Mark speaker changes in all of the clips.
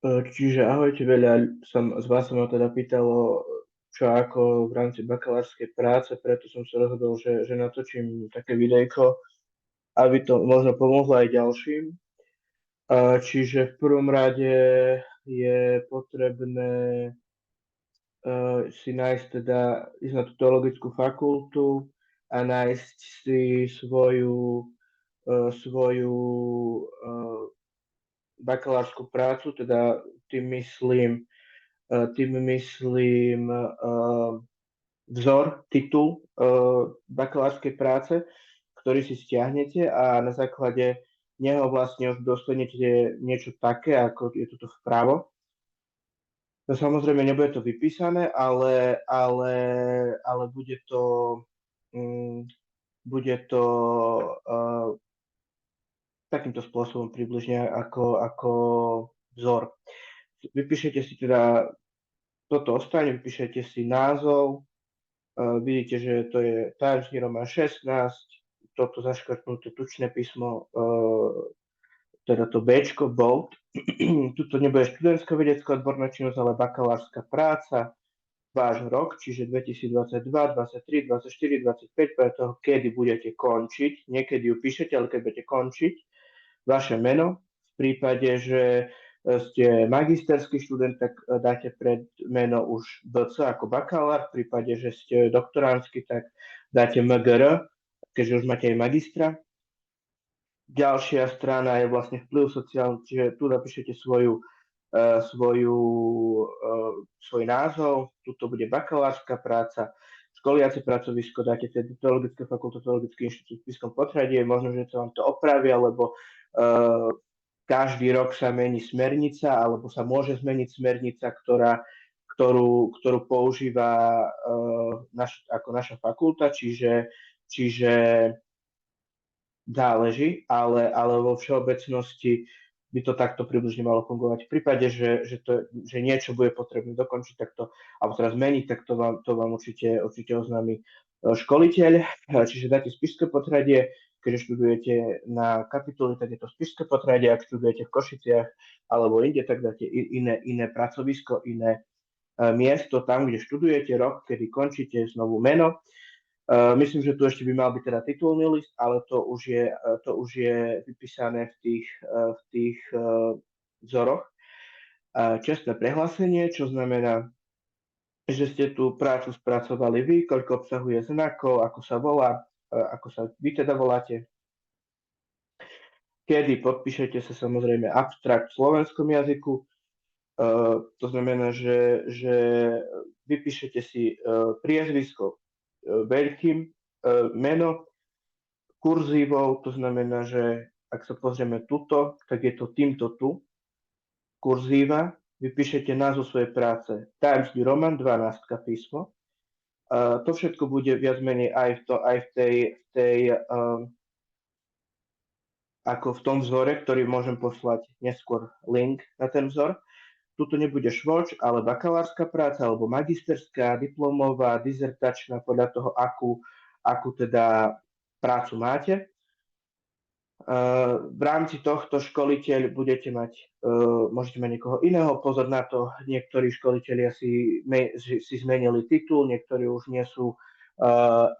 Speaker 1: Čiže ahojte, veľa z vás sa ma teda pýtalo, čo ako v rámci bakalárskej práce, preto som sa rozhodol, že natočím také videjko, aby to možno pomohlo aj ďalším. Čiže v prvom rade je potrebné si nájsť teda, ísť na tú teologickú fakultu a nájsť si svoju bakalárskú prácu, teda tým myslím vzor, titul bakalárskej práce, ktorý si stiahnete a na základe neho vlastne už dostanete niečo také, ako je toto vpravo. No samozrejme nebude to vypísané, ale bude to, um, bude to takýmto spôsobom približne ako vzor. Vypíšete si teda, toto ostane, vypíšete si názov, vidíte, že to je Times New Roman 16, toto zaškrtnuté tučné písmo, teda to Bčko, bold. Tuto nebude študentská vedecká odborná činnosť, ale bakalárska práca, váš rok, čiže 2022, 2023, 2024, 2025, preto kedy budete končiť, niekedy ju píšete, ale keď budete končiť, vaše meno. V prípade, že ste magisterský študent, tak dáte pred meno už BC ako bakalár. V prípade, že ste doktoránsky, tak dáte MGR, keďže už máte aj magistra. Ďalšia strana je vlastne vplyv sociálny, čiže tu napíšete svoj názov, tuto bude bakalárska práca, školiace pracovisko, dáte tedy Teologické fakultu, Teologický inštitút v Pískom Potradie, možno, že to vám to opravia, lebo každý rok sa mení smernica, alebo sa môže zmeniť smernica, ktorú používa ako naša fakulta, čiže záleží, ale vo všeobecnosti by to takto približne malo fungovať. V prípade, že niečo bude potrebné dokončiť, alebo teraz zmeniť, tak to vám určite oznámi školiteľ. Čiže dáte Spišské Potradie, keďže študujete na kapituli, tak je to Spišské Potradie, ak študujete v Košiciach alebo inde, tak dáte iné pracovisko, iné miesto tam, kde študujete, rok, kedy končíte, znovu meno. Myslím, že tu ešte by mal byť teda titulný list, ale to už je vypísané v tých vzoroch. Čestné prehlásenie, čo znamená, že ste tú prácu spracovali vy, koľko obsahuje znakov, ako sa volá, ako sa vy teda voláte. Kedy podpíšete sa samozrejme abstrakt v slovenskom jazyku, to znamená, že vypíšete si priezvisko veľkým, meno kurzívou, to znamená, že ak sa pozrieme tuto, tak je to týmto tu, kurzíva, vypíšete názov svojej práce, Times New Roman, 12 písmo. To všetko bude viac menej aj v tej ako v tom vzore, ktorý môžem poslať neskôr link na ten vzor. Tuto nebude švoč, ale bakalárska práca, alebo magisterská, diplomová, dizertačná, podľa toho, akú teda prácu máte. V rámci tohto školiteľ môžete mať niekoho iného. Pozor na to, niektorí školiteľia si zmenili titul, niektorí už nie sú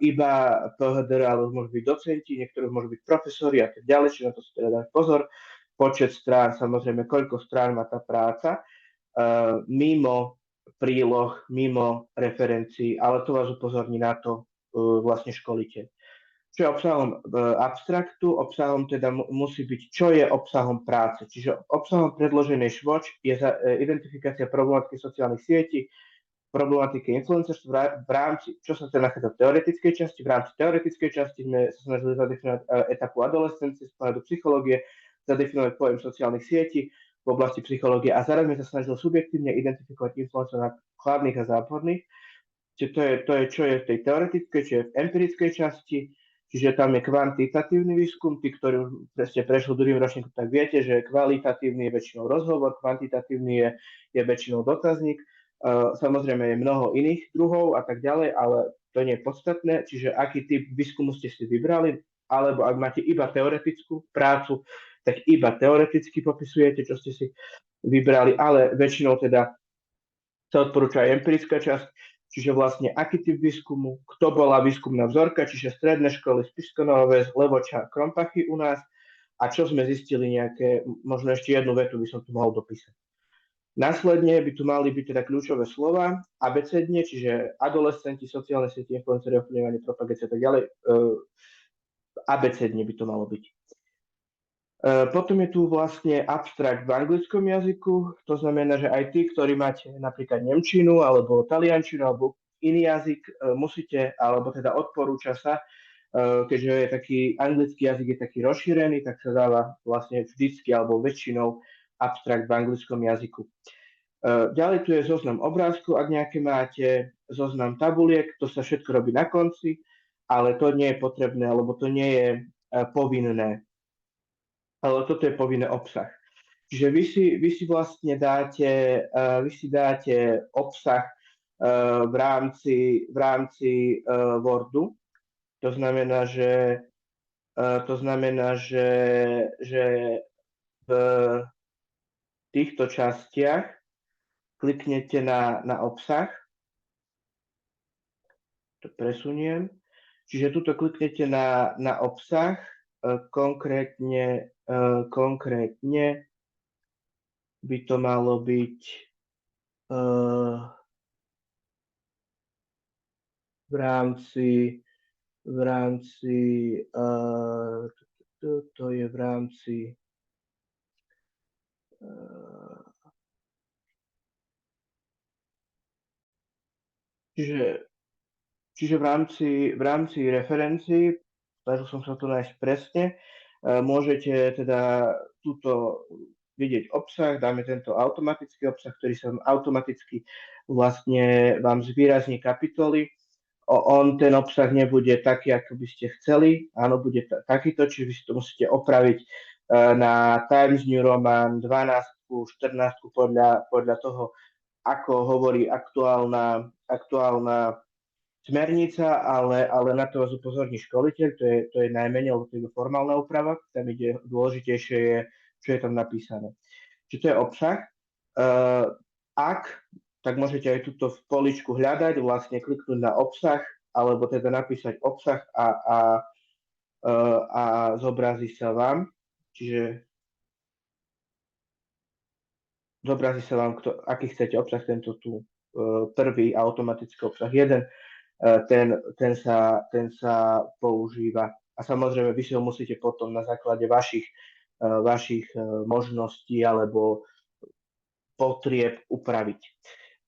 Speaker 1: iba PhD, ale môžu byť docenti, niektorí môžu byť profesori a tak ďalej, čiže na to si teda dať pozor. Počet strán, samozrejme, koľko strán má tá práca, mimo príloh, mimo referencií, ale to vás upozorní na to vlastne školiteľ. Čo je obsahom abstraktu? Obsahom teda musí byť, čo je obsahom práce. Čiže obsahom predloženej švoč je identifikácia problematiky sociálnych sietí, problematiky influencerstva v rámci, čo sa teda nachádza v teoretickej časti. V rámci teoretickej časti sme sa snažili zadefinovať etapu adolescencie z pohľadu psychológie, zadefinovať pojem sociálnych sietí v oblasti psychológie a zároveň sa snažili subjektívne identifikovať influencerov chladných a záporných. Čiže to je, čo je v tej teoretickej, čo je v empirickej časti. Čiže tam je kvantitatívny výskum, tí, ktorí už ste prešli druhým ročníkom, tak viete, že kvalitatívny je väčšinou rozhovor, kvantitatívny je väčšinou dotazník. Samozrejme je mnoho iných druhov a tak ďalej, ale to nie je podstatné. Čiže aký typ výskumu ste si vybrali, alebo ak máte iba teoretickú prácu, tak iba teoreticky popisujete, čo ste si vybrali, ale väčšinou teda sa odporúča aj empirická časť, čiže vlastne aký typ výskumu, kto bola výskumná vzorka, čiže stredné školy, Spišská Nová Ves, Levoča, Krompachy u nás a čo sme zistili nejaké, možno ešte jednu vetu by som tu mohol dopísať. Následne by tu mali byť teda kľúčové slova, abecedne, čiže adolescenti, sociálne siete, influencery, ovplyvňovanie, propagácia a tak ďalej. Abecedne by to malo byť. Potom je tu vlastne abstrakt v anglickom jazyku, to znamená, že aj tí, ktorí máte napríklad nemčinu alebo taliančinu alebo iný jazyk, musíte, alebo teda odporúča sa, keďže je taký anglický jazyk je taký rozšírený, tak sa dáva vlastne vždycky alebo väčšinou abstrakt v anglickom jazyku. Ďalej tu je zoznam obrázkov, ak nejaké máte, zoznam tabuliek, to sa všetko robí na konci, ale to nie je potrebné, alebo to nie je povinné. Ale toto je povinné obsah. Čiže vy si vlastne dáte, obsah v rámci Wordu. To znamená, že v týchto častiach kliknete na obsah. To presuniem. Čiže tuto kliknete na obsah, konkrétne by to malo byť v rámci to je v rámci čiže v rámci referencií, snažil som sa to nájsť presne, môžete teda túto vidieť obsah, dáme tento automatický obsah, ktorý sa automaticky vlastne vám zvýrazní kapitoly. On ten obsah nebude taký, ako by ste chceli, áno, bude takýto, čiže vy si to musíte opraviť na Times New Roman 12, 14 podľa toho, ako hovorí aktuálna smernica, ale na to vás upozorní školiteľ, to je najmenej, lebo to je formálna úprava, tam ide dôležitejšie je, čo je tam napísané. Čiže to je obsah. Tak môžete aj túto v poličku hľadať, vlastne kliknúť na obsah, alebo teda napísať obsah a zobrazí sa vám. Čiže zobrazí sa vám, aký chcete obsah, tento tu prvý automatický obsah 1, ten sa používa. A samozrejme, vy si ho musíte potom na základe vašich možností alebo potrieb upraviť.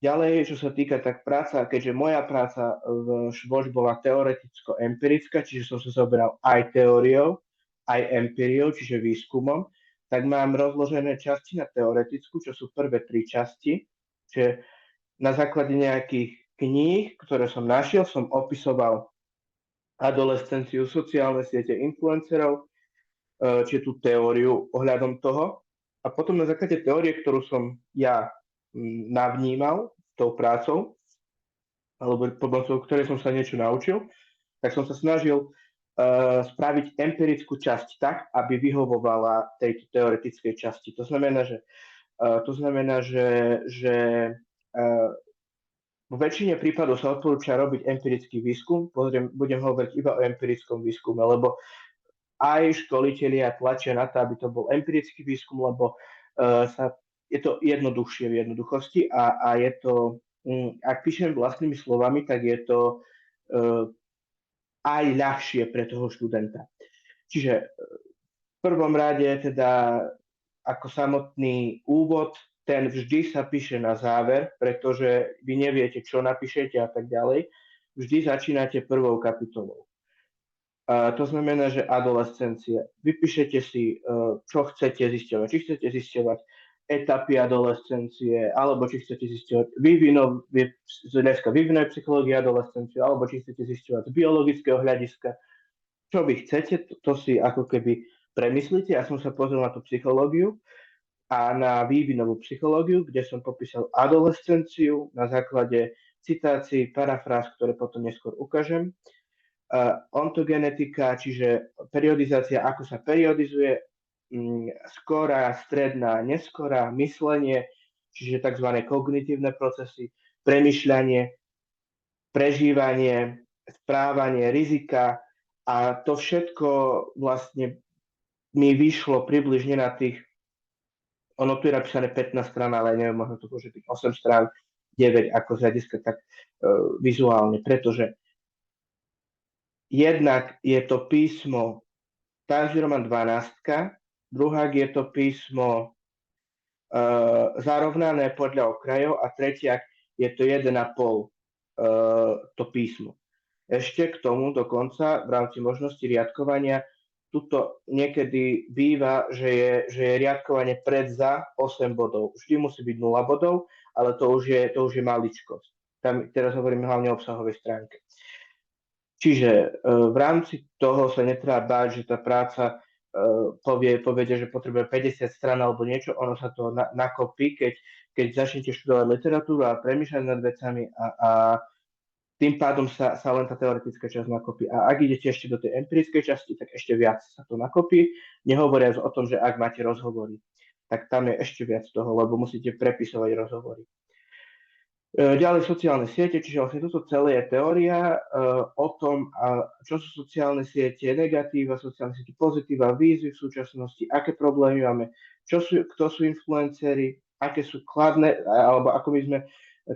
Speaker 1: Ďalej, čo sa týka tak práca, keďže moja práca v ŠVOŠ bola teoreticko-empirická, čiže som sa zaoberal aj teóriou, aj empíriou, čiže výskumom, tak mám rozložené časti na teoretickú, čo sú prvé 3 časti. Čiže na základe nejakých kníh, ktoré som našiel, som opisoval adolescenciu, sociálne siete influencerov, čiže tú teóriu ohľadom toho. A potom na základe teórie, ktorú som ja navnímal tou prácou, alebo pomocou ktorej som sa niečo naučil, tak som sa snažil spraviť empirickú časť tak, aby vyhovovala tejto teoretickej časti. To znamená, že vo väčšine prípadov sa odporúča robiť empirický výskum. Budem hovoriť iba o empirickom výskume, lebo aj školitelia tlačia na to, aby to bol empirický výskum, lebo je to jednoduchšie v jednoduchosti a je to, ak píšem vlastnými slovami, tak je to aj ľahšie pre toho študenta. Čiže v prvom rade teda ako samotný úvod, ten vždy sa píše na záver, pretože vy neviete, čo napíšete a tak ďalej. Vždy začínate prvou kapitolou. To znamená, že adolescencia. Vypíšete si, čo chcete zisťovať. Či chcete zisťovať etapy adolescencie, alebo či chcete zisťovať vývinovej psychológie adolescencie, alebo či chcete zisťovať z biologického hľadiska. Čo vy chcete, to si ako keby premyslíte. Ja som sa pozrel na tú psychológiu a na vývinovú psychológiu, kde som popísal adolescenciu na základe citácií, parafráz, ktoré potom neskôr ukážem. Ontogenetika, čiže periodizácia, ako sa periodizuje skorá, stredná, neskorá, myslenie, čiže tzv. Kognitívne procesy, premyšľanie, prežívanie, správanie, rizika a to všetko vlastne mi vyšlo približne na tých, ono tu je napísané 15 strán, ale neviem, možno to môže byť 8 strán, 9 ako z hľadiska tak vizuálne, pretože jednak je to písmo Tanží Roman 12, druhák je to písmo zarovnané podľa okrajov a tretiak je to 1,5 to písmo. Ešte k tomu dokonca v rámci možnosti riadkovania tuto niekedy býva, že je riadkovanie pred za 8 bodov. Vždy musí byť 0 bodov, ale to už je maličkosť. Tam teraz hovoríme hlavne o obsahovej stránke. Čiže v rámci toho sa netreba báť, že tá práca povede, že potrebuje 50 strán alebo niečo, ono sa to nakopí, keď začnete študovať literatúru a premýšľať nad vecami a tým pádom sa len tá teoretická časť nakopí. A ak idete ešte do tej empirickej časti, tak ešte viac sa to nakopí. Nehovoriac o tom, že ak máte rozhovory, tak tam je ešte viac toho, lebo musíte prepisovať rozhovory. Ďalej sociálne siete, čiže vlastne toto celé je teória o tom, čo sú sociálne siete, negatíva, sociálne siete, pozitíva, výzvy v súčasnosti, aké problémy máme, kto sú influenceri, aké sú kladné, alebo ako by sme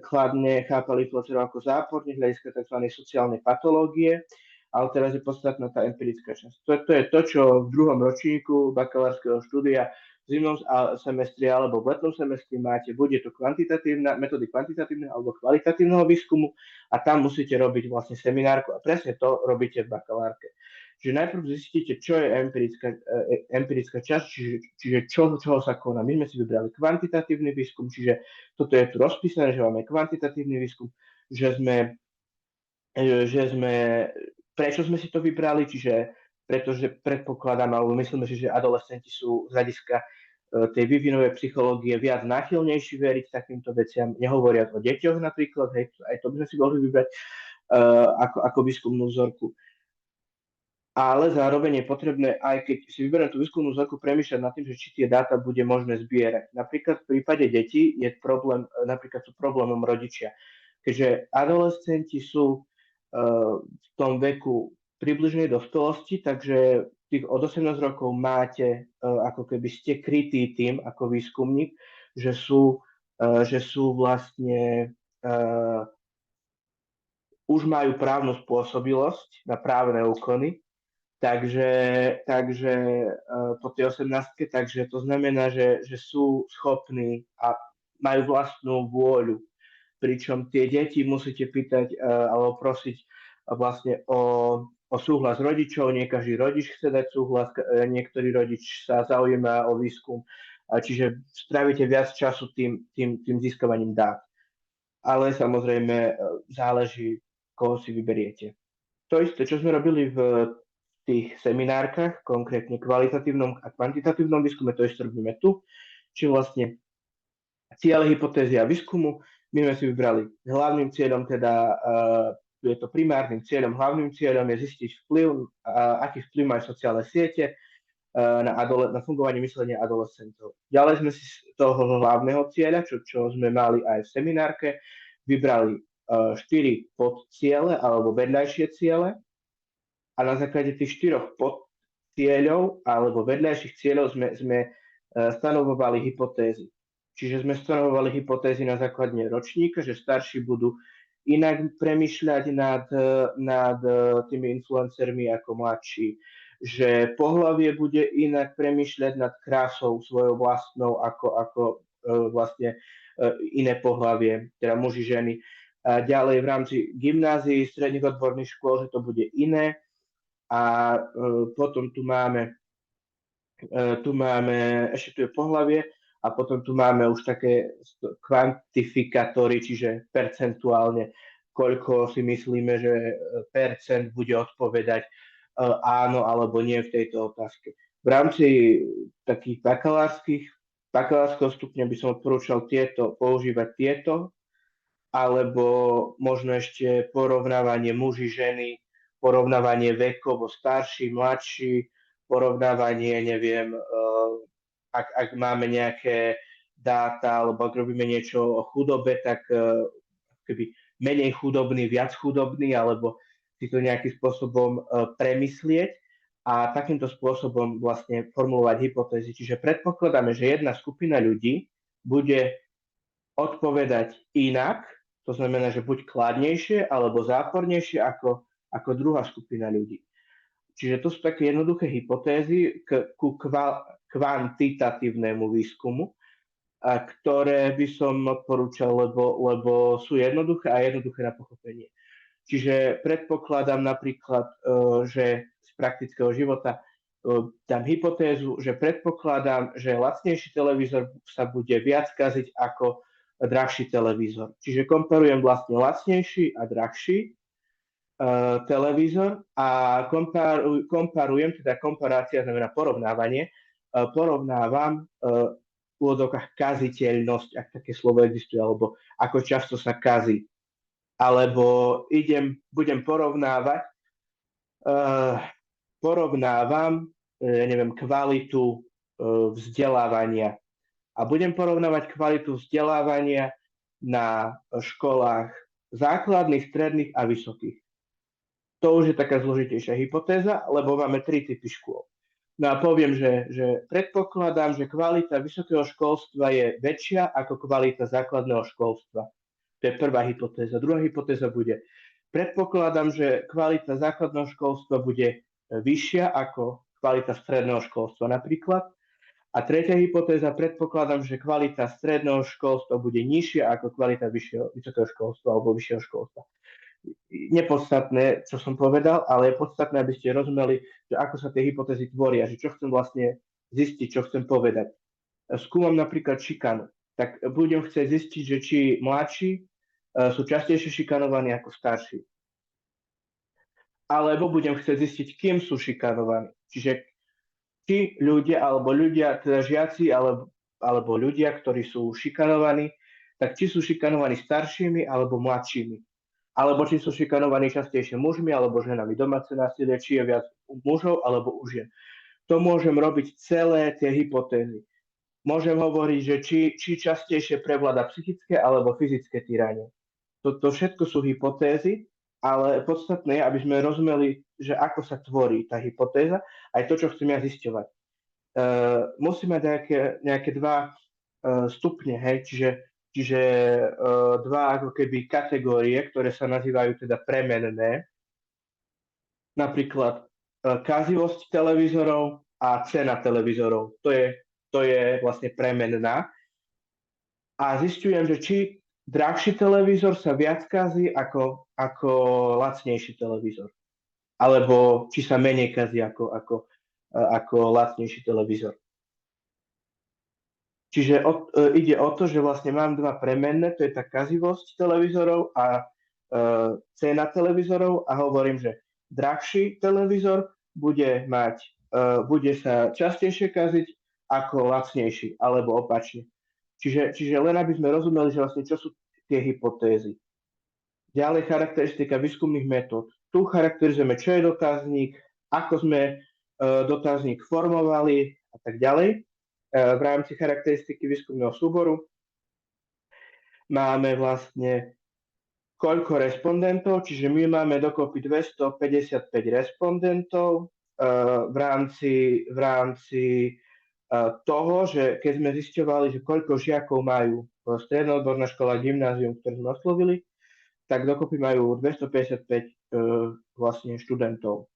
Speaker 1: kladne chápali influencerov ako záporne hľadiska tzv. Sociálnej patológie, ale teraz je podstatná tá empirická časť. To je to, čo v druhom ročníku bakalárskeho štúdia v zimnom semestri alebo v letnom semestri máte, bude to metódy kvantitatívneho alebo kvalitatívneho výskumu a tam musíte robiť vlastne seminárku a presne to robíte v bakalárke. Čiže najprv zistíte, čo je empirická časť, čiže čoho sa koná. My sme si vybrali kvantitatívny výskum, čiže toto je tu rozpísané, že máme kvantitatívny výskum, prečo sme si to vybrali, pretože predpokladám, alebo myslíme si, že adolescenti sú z hľadiska tej vývinovej psychológie viac náchylnejší veriť takýmto veciam, nehovoriac o deťoch napríklad, hej, aj to by sme si mohli vybrať ako výskumnú vzorku. Ale zároveň je potrebné, aj keď si vyberiem tú výskumnú vzorku, premýšľať nad tým, že či tie dáta bude možné zbierať. Napríklad v prípade detí je problém, napríklad sú problémom rodičia. Keďže adolescenti sú v tom veku približnej dospelosti, takže tých od 18 rokov máte, ako keby ste krytí tým ako výskumník, že sú vlastne už majú právnu spôsobilosť na právne úkony, takže po tej 18, takže to znamená, že sú schopní a majú vlastnú vôľu. Pričom tie deti musíte pýtať alebo prosiť vlastne o súhlas rodičov, nie každý rodič chce dať súhlas, niektorý rodič sa zaujíma o výskum, čiže strávite viac času tým získavaním dát. Ale samozrejme záleží, koho si vyberiete. To isté, čo sme robili v tých seminárkach, konkrétne kvalitatívnom a kvantitatívnom výskume, to isté robíme tu, či vlastne ciele, hypotézy a výskumu. My sme si vybrali hlavným cieľom, teda je to primárnym cieľom, hlavným cieľom je zistiť aký vplyv majú sociálne siete na fungovanie myslenia adolescentov. Ďalej sme si z toho hlavného cieľa, čo sme mali aj v seminárke, vybrali 4 podcieľe alebo vedľajšie ciele a na základe tých 4 podcieľov alebo vedľajších cieľov sme stanovovali hypotézy. Čiže sme stanovovali hypotézy na základe ročníka, že starší budú inak premýšľať nad tými influencermi ako mladší, že pohlavie bude inak premýšľať nad krásou svojou vlastnou ako vlastne iné pohlavie, teda muži, ženy. A ďalej v rámci gymnázií, stredných odborných škôl, že to bude iné. A potom tu máme ešte tu je pohlavie a potom tu máme už také kvantifikátory, čiže percentuálne, koľko si myslíme, že percent bude odpovedať áno alebo nie v tejto otázke. V rámci takých bakalárskeho stupňa by som odporúčal používať tieto, alebo možno ešte porovnávanie muži, ženy, porovnávanie vekovo starší, mladší, porovnávanie, neviem, ak máme nejaké dáta, alebo ak robíme niečo o chudobe, tak keby menej chudobný, viac chudobný, alebo si to nejakým spôsobom premyslieť a takýmto spôsobom vlastne formulovať hypotézy. Čiže predpokladáme, že jedna skupina ľudí bude odpovedať inak, to znamená, že buď kladnejšie alebo zápornejšie ako druhá skupina ľudí. Čiže to sú také jednoduché hypotézy ku kvantitatívnemu výskumu, ktoré by som odporúčal, lebo sú jednoduché a jednoduché na pochopenie. Čiže predpokladám napríklad, že z praktického života dám hypotézu, že predpokladám, že lacnejší televízor sa bude viac kaziť ako drahší televízor. Čiže komparujem vlastne lacnejší a drahší televízor a komparujem, teda komparácia znamená porovnávanie, porovnávam v úvodokách kaziteľnosť, ak také slovo existuje, alebo ako často sa kazí. Alebo budem porovnávam, neviem, kvalitu vzdelávania. A budem porovnávať kvalitu vzdelávania na školách základných, stredných a vysokých. To už je taká zložitejšia hypotéza, lebo máme 3 typy škôl. No a poviem, že predpokladám, že kvalita vysokého školstva je väčšia ako kvalita základného školstva. To je prvá hypotéza. Druhá hypotéza bude, predpokladám, že kvalita základného školstva bude vyššia ako kvalita stredného školstva napríklad. A tretia hypotéza, predpokladám, že kvalita stredného školstva bude nižšia ako kvalita vysokého školstva alebo vyššieho školstva. Nepodstatné, čo som povedal, ale je podstatné, aby ste rozumeli, že ako sa tie hypotézy tvoria, že čo chcem vlastne zistiť, čo chcem povedať. Skúmam napríklad šikanu, tak budem chcieť zistiť, že či mladší sú častejšie šikanovaní ako starší. Alebo budem chcieť zistiť, kým sú šikanovaní. Čiže či ľudia, teda žiaci, alebo ľudia, ktorí sú šikanovaní, tak či sú šikanovaní staršími alebo mladšími. Alebo či sú šikanovaní častejšie mužmi alebo ženami. Domáce násilie, či je viac mužov alebo u žien. To môžem robiť celé tie hypotézy. Môžem hovoriť, že či častejšie prevláda psychické alebo fyzické týranie. To všetko sú hypotézy, ale podstatné je, aby sme rozumeli, že ako sa tvorí tá hypotéza, aj to, čo chcem ja zisťovať. Musí mať nejaké 2 stupne, hej, čiže 2 ako keby kategórie, ktoré sa nazývajú teda premenné. Napríklad kazivosť televízorov a cena televízorov. To je vlastne premenná. A zistujem, že či drahší televízor sa viac kazí ako lacnejší televízor. Alebo či sa menej kazí ako lacnejší televízor. Čiže ide o to, že vlastne mám 2 premenné, to je tá kazivosť televízorov a cena televízorov a hovorím, že drahší televízor bude sa častejšie kaziť ako lacnejší, alebo opačne. Čiže len aby sme rozumeli, že vlastne čo sú tie hypotézy. Ďalej charakteristika výskumných metód. Tu charakterizujeme, čo je dotazník, ako sme dotazník formovali a tak ďalej. V rámci charakteristiky výskumného súboru máme vlastne koľko respondentov, čiže my máme dokopy 255 respondentov v rámci toho, že keď sme zisťovali, že koľko žiakov majú stredná odborná škola, gymnázium, ktoré sme oslovili, tak dokopy majú 255 vlastne študentov.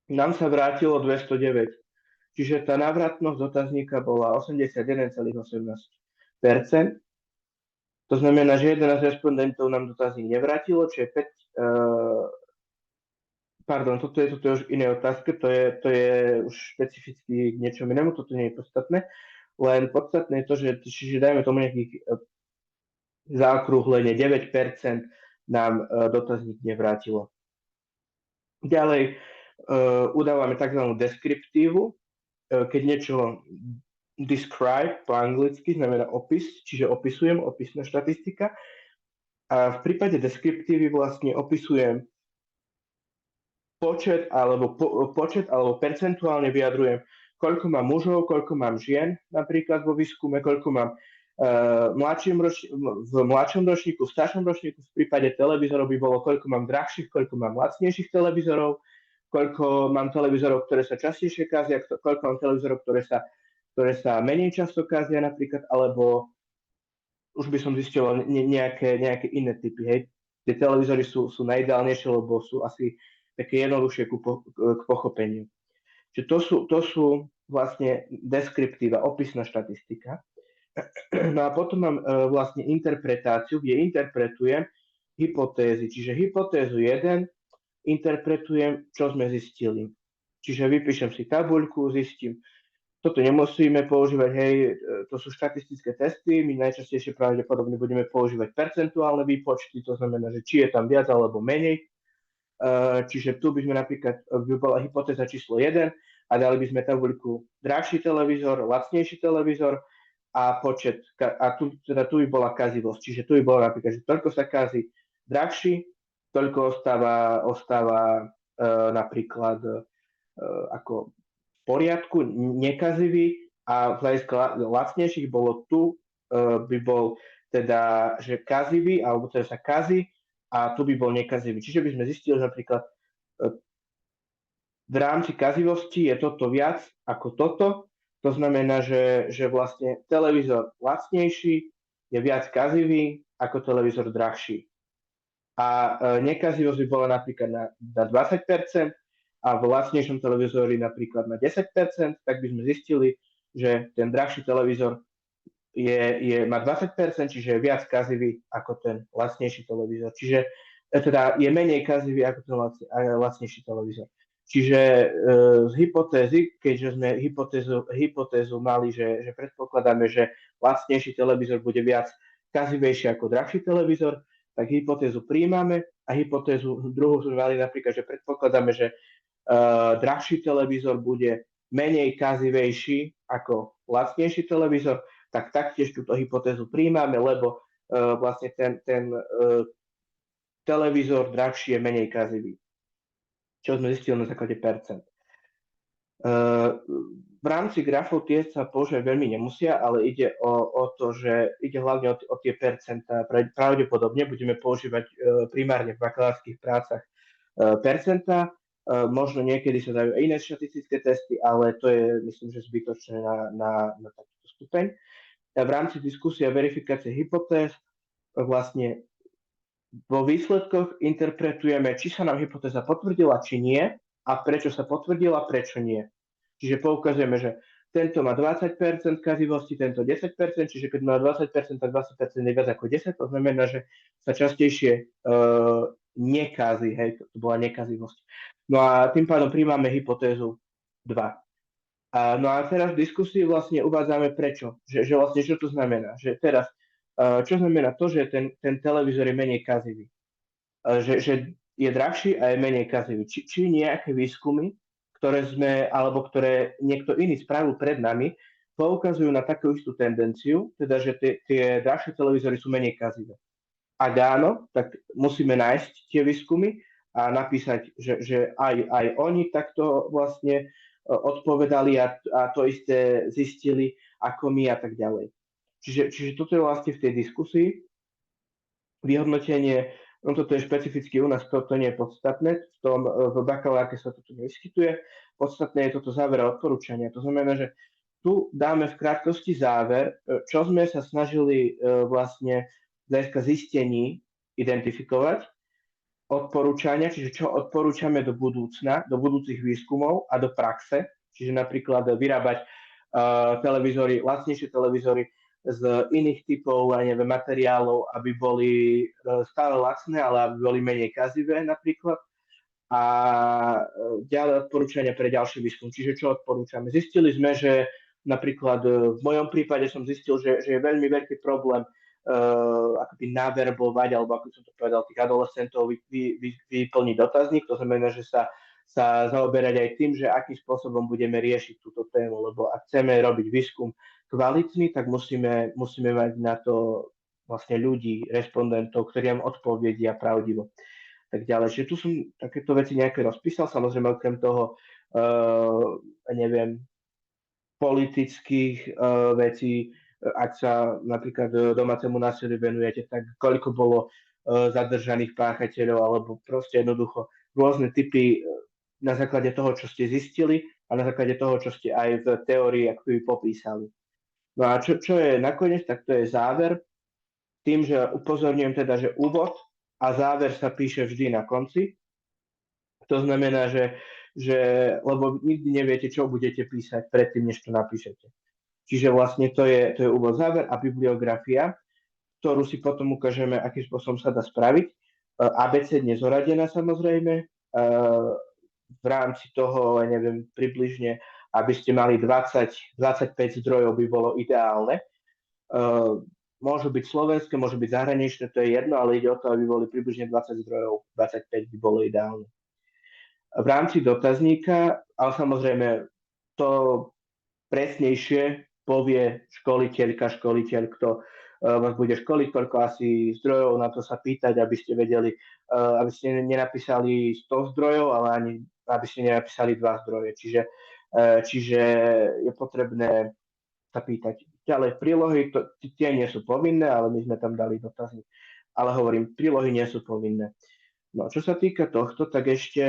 Speaker 1: Nám sa vrátilo 209. Čiže tá návratnosť dotazníka bola 81,18%. To znamená, že 11 respondentov nám dotazník nevrátilo, čo je 5... Pardon, toto je už iné otázka, to je už špecificky k niečomu inému, toto nie je podstatné. Len podstatné je to, že dajme tomu nejakých zaokrúhlenie 9% nám dotazník nevrátilo. Ďalej udávame tzv. Deskriptívu, keď niečo describe po anglicky znamená opis, čiže opisujem, opisná štatistika. A v prípade deskriptívy vlastne opisujem počet alebo percentuálne vyjadrujem, koľko mám mužov, koľko mám žien, napríklad vo výskume, koľko mám v mladšom ročníku, v staršom ročníku, v prípade televízorov by bolo, koľko mám drahších, koľko mám lacnejších televízorov, koľko mám televízorov, ktoré sa častejšie kazia, koľko mám televízorov, ktoré sa menej často kazia napríklad, alebo už by som zistil nejaké iné typy. Hej. Tie televízory sú najideálnejšie, lebo sú asi také jednoduchšie k pochopeniu. Čiže to sú vlastne deskriptíva, opisná štatistika. No a potom mám vlastne interpretáciu, kde interpretujem hypotézy. Čiže hypotézu 1 interpretujem, čo sme zistili. Čiže vypíšem si tabuľku, zistím, toto nemusíme používať, hej, to sú štatistické testy, my najčastejšie pravdepodobne budeme používať percentuálne výpočty, to znamená, že či je tam viac alebo menej. Čiže tu by sme napríklad, by bola hypotéza číslo 1 a dali by sme tabuľku drahší televízor, lacnejší televízor a počet, a tu by bola kazivosť. Čiže tu by bolo napríklad, že toľko sa kazí drahší, toľko ostáva napríklad ako v poriadku, nekazivý a z hľadiska lacnejších bolo tu, by bol teda, že kazivý, alebo teda sa kazí a tu by bol nekazivý. Čiže by sme zistili, že napríklad v rámci kazivosti je toto viac ako toto. To znamená, že vlastne televízor lacnejší je viac kazivý ako televízor drahší. A nekazivosť by bola napríklad na 20% a v lacnejšom televízori napríklad na 10%, tak by sme zistili, že ten drahší televízor má 20%, čiže je viac kazivý ako ten lacnejší televízor. Čiže teda je menej kazivý ako ten lacnejší televízor. Čiže z hypotézy, keďže sme hypotézu mali, že predpokladáme, že lacnejší televízor bude viac kazivejší ako drahší televízor, tak hypotézu príjmame a hypotézu druhú sme mali napríklad, že predpokladáme, že drahší televízor bude menej kazivejší ako lacnejší televízor, tak taktiež túto hypotézu príjmame, lebo vlastne ten televízor drahší je menej kazivý, čo sme zistili na základe percent. V rámci grafov tie sa používať veľmi nemusia, ale ide o to, že ide hlavne o tie percentá. Pravdepodobne budeme používať primárne v bakalárskych prácach percentá. Možno niekedy sa dajú iné štatistické testy, ale to je, myslím, že zbytočné na takýto stupeň. V rámci diskusie a verifikácie hypotéz vlastne vo výsledkoch interpretujeme, či sa nám hypotéza potvrdila, či nie, a prečo sa potvrdila, prečo nie. Čiže poukazujeme, že tento má 20% kazivosti, tento 10%, čiže keď má 20%, tak 20% je viac ako 10%, to znamená, že sa častejšie nekazí, hej, to bola nekazivosť. No a tým pádom príjmame hypotézu 2. No a teraz v diskusii vlastne uvádzame prečo, že vlastne čo to znamená, že teraz, čo znamená to, že ten televízor je menej kazivý, že je drahší a je menej kazivý. Či nejaké výskumy, ktoré niekto iný spravil pred nami, poukazujú na takú istú tendenciu, teda že tie drahšie televízory sú menej kazivé. Ak áno, tak musíme nájsť tie výskumy a napísať, že aj oni takto vlastne odpovedali a to isté zistili ako my a tak ďalej. Čiže toto je vlastne v tej diskusii. Vyhodnotenie, no toto je špecificky u nás, toto nie je podstatné, v bakalárke sa toto nevyskytuje. Podstatné je toto záver a odporúčania. To znamená, že tu dáme v krátkosti záver, čo sme sa snažili vlastne z hľadiska zistení identifikovať, odporúčania, čiže čo odporúčame do budúcna, do budúcich výskumov a do praxe, čiže napríklad vyrábať televízory, lacnejšie televízory z iných typov, neviem, materiálov, aby boli stále lacné, ale aby boli menej kazivé napríklad. A ďalej odporúčania pre ďalší výskum. Čiže čo odporúčame? Zistili sme, že napríklad v mojom prípade som zistil, že je veľmi veľký problém akoby naverbovať, alebo ako som to povedal, tých adolescentov vyplniť dotazník. To znamená, že sa zaoberať aj tým, že akým spôsobom budeme riešiť túto tému, lebo ak chceme robiť výskum kvalitný, tak musíme mať na to vlastne ľudí, respondentov, ktorí nám odpovedia pravdivo. tak ďalej. Čiže tu som takéto veci nejaké rozpísal, samozrejme okrem toho, neviem, politických vecí, ak sa napríklad domácemu násiliu venujete, tak koľko bolo zadržaných páchateľov, alebo proste jednoducho rôzne typy na základe toho, čo ste zistili a na základe toho, čo ste aj v teórii akoby popísali. No a čo je nakoniec, tak to je záver, tým, že upozorňujem teda, že úvod a záver sa píše vždy na konci. To znamená, lebo nikdy neviete, čo budete písať predtým, než to napíšete. Čiže vlastne to je úvod, záver a bibliografia, ktorú si potom ukážeme, akým spôsobom sa dá spraviť. Abecedne zoradená samozrejme, v rámci toho, neviem, približne, aby ste mali 20-25 zdrojov by bolo ideálne. Môžu byť slovenské, môžu byť zahraničné, to je jedno, ale ide o to, aby boli približne 20 zdrojov, 25 by bolo ideálne. V rámci dotazníka, ale samozrejme to presnejšie povie školiteľ, kto vás bude školiť, koľko asi zdrojov na to sa pýtať, aby ste vedeli, aby ste nenapísali 100 zdrojov, ale ani aby ste nenapísali 2 zdroje. Čiže je potrebné sa pýtať. Ďalej, prílohy, tie nie sú povinné, ale my sme tam dali dotazník. Ale hovorím, prílohy nie sú povinné. No, čo sa týka tohto, tak ešte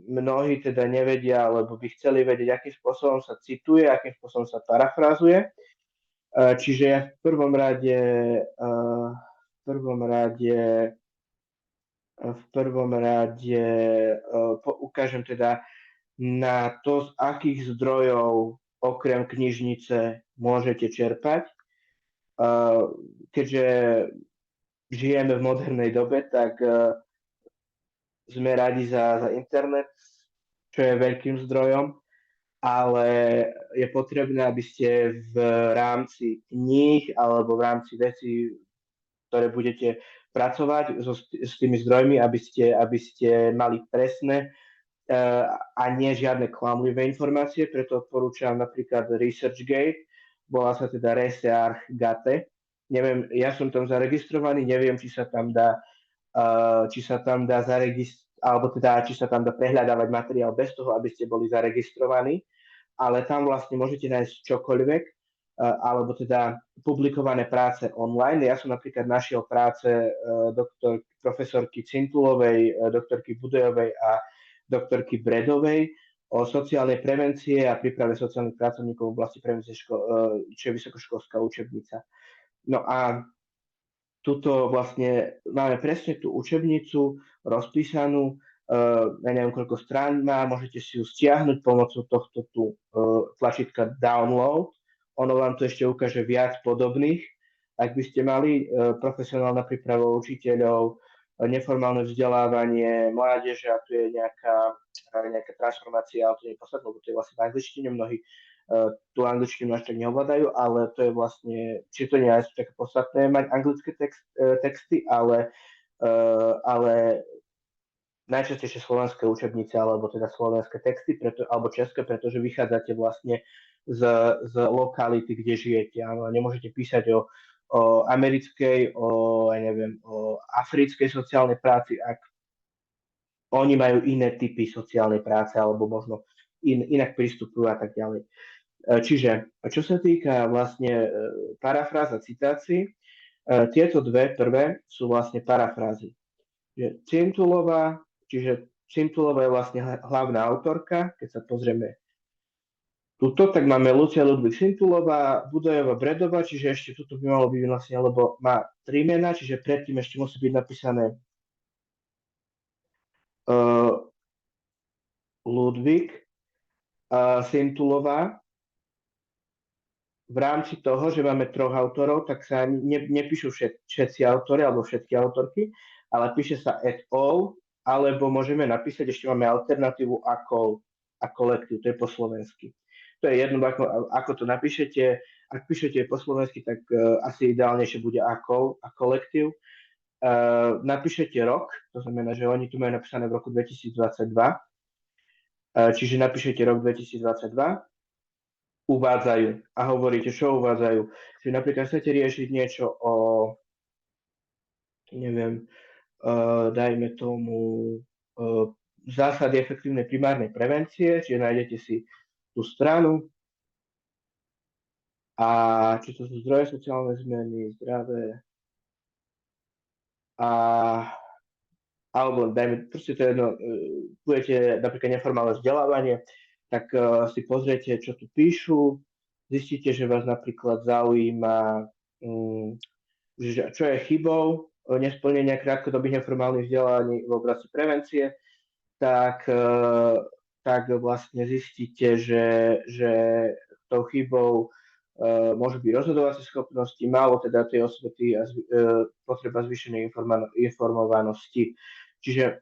Speaker 1: mnohí teda nevedia, alebo by chceli vedieť, akým spôsobom sa cituje, akým spôsobom sa parafrázuje. Čiže ja v prvom rade ukážem teda na to, z akých zdrojov okrem knižnice môžete čerpať. Keďže žijeme v modernej dobe, tak sme radi za internet, čo je veľkým zdrojom, ale je potrebné, aby ste v rámci kníh alebo v rámci vecí, ktoré budete pracovať s tými zdrojmi, aby ste mali presné a nie žiadne klamlivé informácie, preto odporúčam napríklad ResearchGate, bola sa teda ResearchGate. Neviem, ja som tam zaregistrovaný, neviem, či sa tam dá alebo teda, či sa tam dá prehľadávať materiál bez toho, aby ste boli zaregistrovaní, ale tam vlastne môžete nájsť čokoľvek, alebo teda publikované práce online. Ja som napríklad našiel práce profesorky Cintulovej, doktorky Budejovej a doktorky Bredovej o sociálnej prevencie a príprave sociálnych pracovníkov v oblasti prevencie, čo je vysokoškolská učebnica. No a tuto vlastne máme presne tú učebnicu rozpísanú, ja neviem, koľko strán má, môžete si ju stiahnuť pomocou tohto tu tlačítka download. Ono vám to ešte ukáže viac podobných. Ak by ste mali profesionálna príprava učiteľov, neformálne vzdelávanie mládeže a tu je nejaká transformácia, ale to nie je podstatné, lebo to je vlastne v angličtine, mnohí tú angličtinu až tak neovládajú, ale to je vlastne, či to nie je také podstatné mať anglické texty, ale najčastejšie slovenské učebnice, alebo teda slovenské texty, alebo české, pretože vychádzate vlastne z lokality, kde žijete. Áno, nemôžete písať o americkej, o africkej sociálnej práci, ak oni majú iné typy sociálnej práce, alebo možno inak pristupujú a tak ďalej. Čiže, čo sa týka vlastne parafráz a citácií, tieto dve prvé sú vlastne parafrázy. Cintulová je vlastne hlavná autorka, keď sa pozrieme tuto, tak máme Lucia Ludvík Cintulová, Budajová, Bredová, čiže ešte tuto by malo byť vlastne, lebo má 3 mená, čiže predtým ešte musí byť napísané Ludvík Cintulová. V rámci toho, že máme 3 autorov, tak sa nepíšu všetci autori alebo všetky autorky, ale píše sa et al, alebo môžeme napísať, ešte máme alternatívu a kolektív, to je po slovensky. To je jedno, ako to napíšete. Ak píšete po slovensky, tak asi ideálnejšie bude a kolektív. Napíšete rok, to znamená, že oni tu majú napísané v roku 2022, čiže napíšete rok 2022, uvádzajú a hovoríte, čo uvádzajú. Čiže napríklad chcete riešiť niečo o, neviem, dajme tomu, zásady efektívnej primárnej prevencie, čiže nájdete si tú stranu a či to sú zdroje sociálne zmeny, zdravé alebo dajme, proste to je jedno, budete napríklad neformálne vzdelávanie, tak si pozriete, čo tu píšu, zistíte, že vás napríklad zaujíma, že čo je chybou nesplnenia krátkodobých neformálnych vzdelávaní v oblasti prevencie, tak vlastne zistíte, že tou chybou môžu byť rozhodovacie schopnosti, málo teda tej osvety a potreba zvýšenej informovanosti. Čiže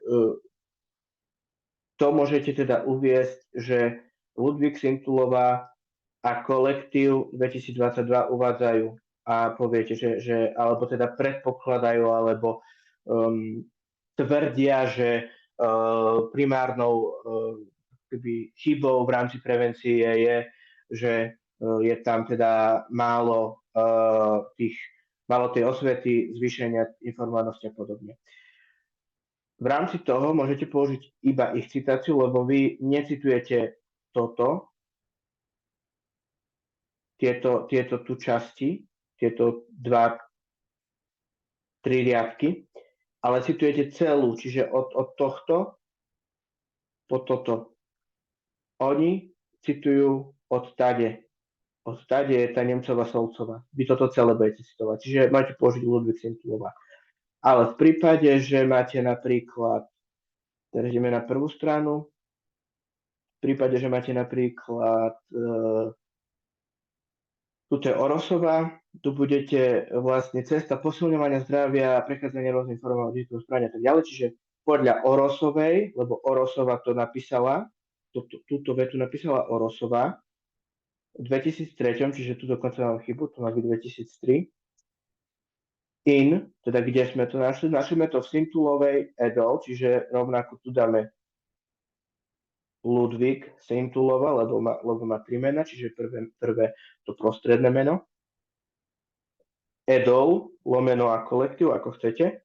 Speaker 1: to môžete teda uviesť, že Ludvík Sintulová a kolektív 2022 uvádzajú a poviete, že alebo teda predpokladajú, alebo tvrdia, že primárnou chybou v rámci prevencie je, že je tam teda málo tej osvety, zvýšenia informovanosti a podobne. V rámci toho môžete použiť iba ich citáciu, lebo vy necitujete tieto tu časti, tieto 2-3 riadky, ale citujete celú, čiže od tohto po toto. Oni citujú od tade. Od tade je tá Nemcová Solcová. Vy toto celé budete citovať. Čiže máte použiť Ludvík Sintulová. Ale v prípade, že máte napríklad, teraz ideme na prvú stranu, v prípade, že máte napríklad tuto je Orosová, tu budete vlastne cesta posilňovania zdravia, prechádzania rôznych formách digitálneho správania a tak ďalej, čiže podľa Orosovej, lebo Orosova to napísala, túto vetu napísala Orosová v 2003, čiže tu dokonca mám chybu, to má byť 2003. Teda kde sme to našli? Našli sme to v Sintulovej Edol, čiže rovnako tu dáme Ludvík Sintulova, lebo má 3 mena, čiže prvé to prostredné meno. Edol, lomeno a kolektív, ako chcete.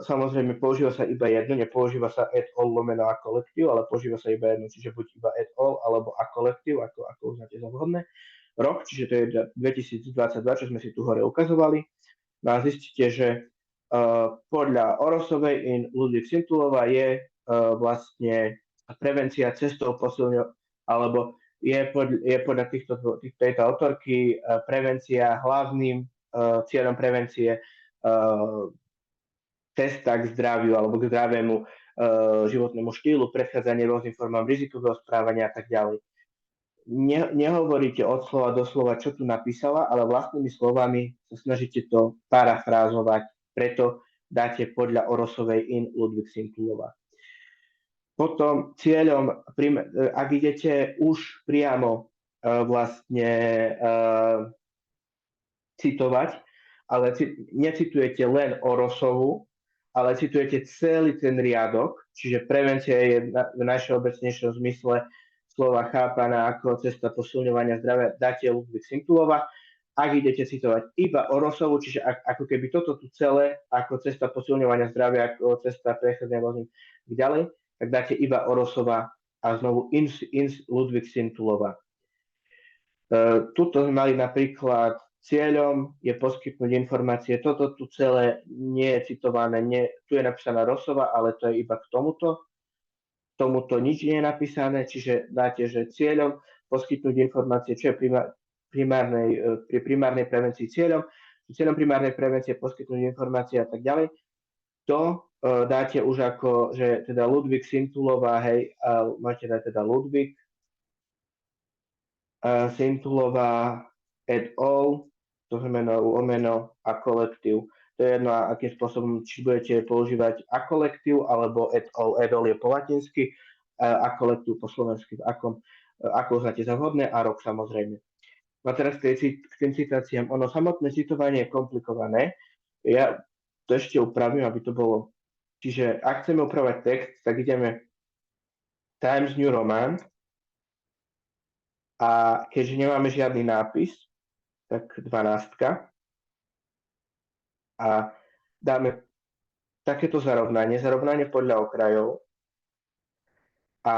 Speaker 1: Samozrejme, používa sa iba jedno, nepoužíva sa et al lomeno a kolektív, ale používa sa iba jedno, čiže buď iba et al, alebo a kolektív, ako uznáte za vhodné. Rok, čiže to je 2022, čo sme si tu hore ukazovali. No a zistíte, že podľa Orosovej in Ludvík Sintulova je vlastne prevencia cestou posilňovania, alebo je podľa tejto autorky prevencia hlavným cieľom prevencie cesta k zdraviu alebo k zdravému životnému štýlu, predchádzanie rôznym formám rizikového správania a tak ďalej. Nehovoríte od slova do slova, čo tu napísala, ale vlastnými slovami sa snažíte to parafrázovať, preto dáte podľa Orosovej in Ludvík Sintulová. Potom cieľom, ak idete už priamo vlastne citovať, ale necitujete len Orosovu, ale citujete celý ten riadok, čiže prevencia je v najšeobecnejšom zmysle slova chápaná ako cesta posilňovania zdravia, dáte Ludvík Sintulova. Ak idete citovať iba Orosovu, čiže ako keby toto tu celé, ako cesta posilňovania zdravia, ako cesta prechádzania ďalej, tak dáte iba Orosova a znovu Ludvík Sintulova. Tuto sme mali napríklad cieľom je poskytnúť informácie. Toto tu celé nie je citované, tu je napísaná Rosova, ale to je iba k tomuto. Tomuto nič nie je napísané, čiže dáte, že cieľom poskytnúť informácie, čo je pri primárnej prevencii cieľom primárnej prevencie poskytnúť informácie a tak ďalej. To dáte už ako, že teda Ludvík Sintulová, hej, máte dať teda Ludvík Sintulová et al., to znamená lomeno a kolektív. To je jedno, akým spôsobom, či budete používať a kolektív, alebo et al. Et al je po latinsky, a kolektív po slovensky, ako uznáte za vhodné, a rok samozrejme. No a teraz k tým citáciám. Ono samotné citovanie je komplikované. Ja to ešte upravím, aby to bolo. Čiže ak chceme upravať text, tak ideme Times New Roman a keďže nemáme žiadny nápis, tak 12 a dáme takéto zarovnanie podľa okrajov a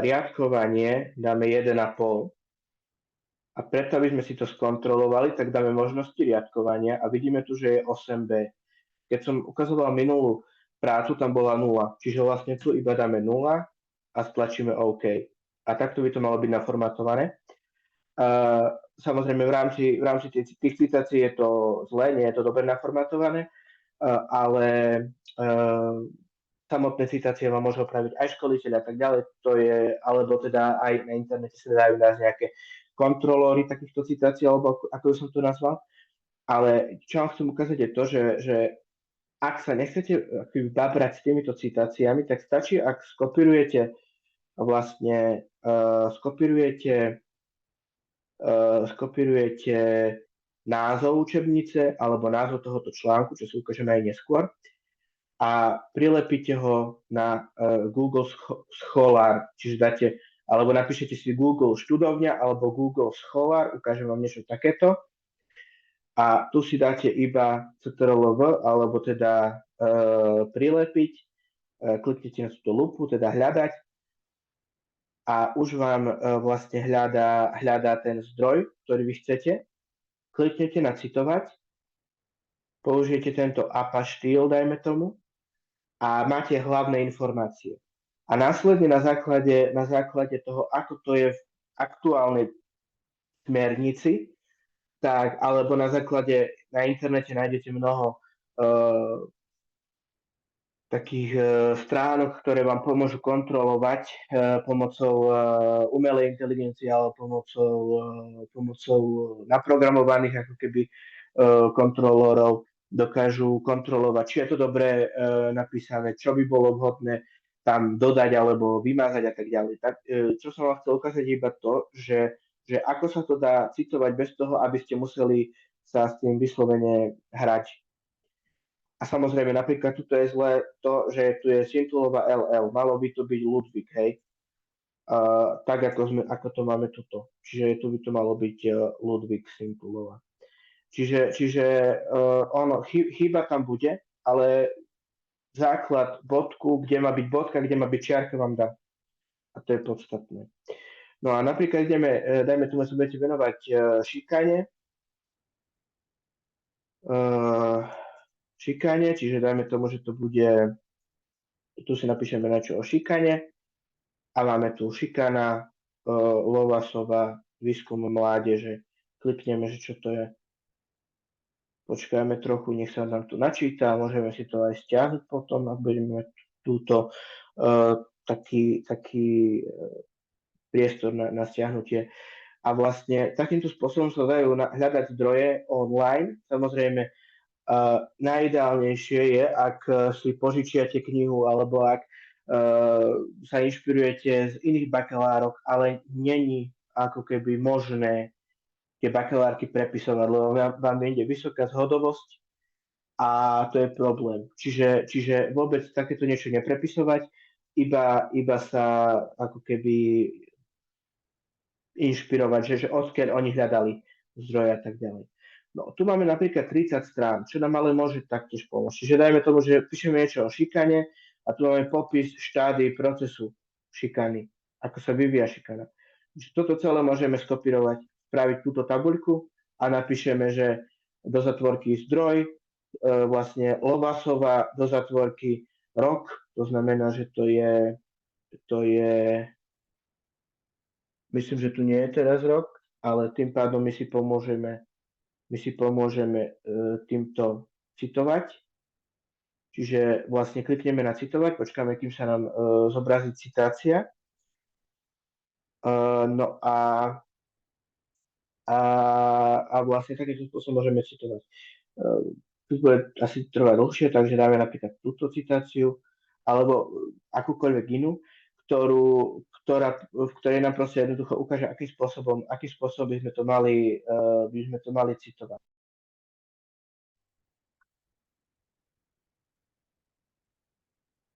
Speaker 1: riadkovanie dáme 1,5. A preto, aby sme si to skontrolovali, tak dáme možnosti riadkovania a vidíme tu, že je 8b. Keď som ukazoval minulú prácu, tam bola 0. Čiže vlastne tu iba dáme 0 a stlačíme OK. A takto by to malo byť naformatované. Samozrejme, v rámci tých citácií je to zle, nie je to dobre naformatované, ale samotné citácie vám môže opraviť aj školiteľ a tak ďalej, to je, alebo teda aj na internete sa dajú nájsť nejaké kontrolóry takýchto citácií, alebo ako som to nazval. Ale čo vám chcem ukázať je to, že ak sa nechcete babrať s týmito citáciami, tak stačí, ak skopírujete vlastne skopírujete názov učebnice alebo názov tohoto článku, čo si ukážeme aj neskôr, a prilepíte ho na Google Scholar, čiže dáte, alebo napíšete si Google študovňa alebo Google Scholar, ukážem vám niečo takéto. A tu si dáte iba CTRL-V, alebo teda prilepiť, kliknete na túto lupu, teda hľadať a už vám vlastne hľadá ten zdroj, ktorý vy chcete. Kliknete na citovať, použijete tento APA štýl, dajme tomu, a máte hlavné informácie. A následne na základe toho, ako to je v aktuálnej smernici, tak, alebo na internete nájdete mnoho takých stránok, ktoré vám pomôžu kontrolovať pomocou umelej inteligencie alebo pomocou naprogramovaných ako keby kontrolórov dokážu kontrolovať, či je to dobre napísané, čo by bolo vhodné tam dodať alebo vymazať a tak ďalej. Tak, čo som vám chcel ukázať iba to, že ako sa to dá citovať bez toho, aby ste museli sa s tým vyslovene hrať. A samozrejme, napríklad tuto je zlé to, že tu je Scintillova LL. Malo by to byť Ludwig, hej? Tak ako to máme tuto. Čiže tu by to malo byť Ludwig Scintillova. Čiže ono, chyba tam bude, ale základ bodku, kde má byť bodka, kde má byť čiarka, vám dá. A to je podstatné. No a napríklad dajme tomu, sa budete venovať šikane. Šikane, čiže dajme tomu, že to bude, tu si napíšeme niečo o šikane a máme tu šikana, Lovasova, výskum mládeže. Klikneme, že čo to je. Počkajme trochu, nech sa nám tu načíta, môžeme si to aj stiahnuť potom, ak budeme mať túto taký priestor na stiahnutie. A vlastne takýmto spôsobom sa dajú hľadať zdroje online. Samozrejme, najideálnejšie je, ak si požičiate knihu alebo ak sa inšpirujete z iných bakalárok, ale není ako keby možné tie bakalárky prepisovať, lebo vám ide vysoká zhodovosť a to je problém. Čiže vôbec takéto niečo neprepisovať, iba sa ako keby inšpirovať, že odkiaľ oni hľadali zdroje a tak ďalej. No, tu máme napríklad 30 strán, čo nám ale môže taktiež pomôcť. Čiže dajme tomu, že píšeme niečo o šikane a tu máme popis štádií procesu šikany, ako sa vyvíja šikana. Toto celé môžeme skopírovať, spraviť túto tabuľku a napíšeme, že do zatvorky zdroj, vlastne Lovasova, do zatvorky rok, to znamená, že to je myslím, že tu nie je teraz rok, ale tým pádom my si pomôžeme týmto citovať. Čiže vlastne klikneme na citovať, počkáme, kým sa nám zobrazí citácia. No a vlastne takýmto spôsobom môžeme citovať. Tu bude asi trvať dlhšie, takže dáme napríklad túto citáciu, alebo akúkoľvek inú, v ktorej nám proste jednoducho ukáže, akým spôsobom by sme to mali citovať.